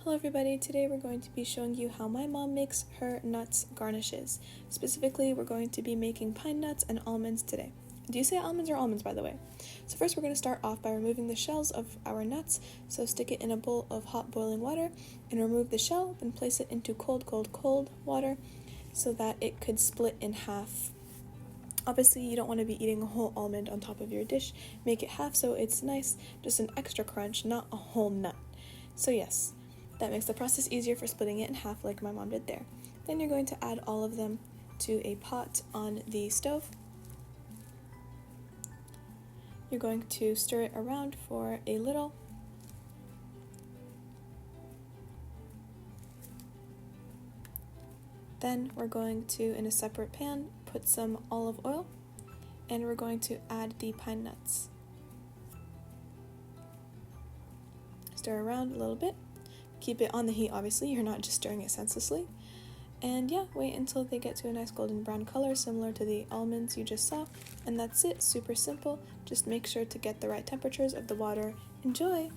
Hello everybody, today we're going to be showing you how my mom makes her nuts garnishes. Specifically, we're going to be making pine nuts and almonds today. Do you say almonds or almonds, by the way? So first we're going to start off by removing the shells of our nuts. So stick it in a bowl of hot boiling water and remove the shell, then place it into cold water so that it could split in half. Obviously, you don't want to be eating a whole almond on top of your dish. Make it half so it's nice, just an extra crunch, not a whole nut. So yes, that makes the process easier for splitting it in half like my mom did there. Then you're going to add all of them to a pot on the stove. You're going to stir it around for a little. Then we're going to, in a separate pan, put some olive oil, and we're going to add the pine nuts. Stir around a little bit. Keep it on the heat, obviously, you're not just stirring it senselessly. And yeah, wait until they get to a nice golden brown color, similar to the almonds you just saw. And that's it, super simple. Just make sure to get the right temperatures of the water. Enjoy!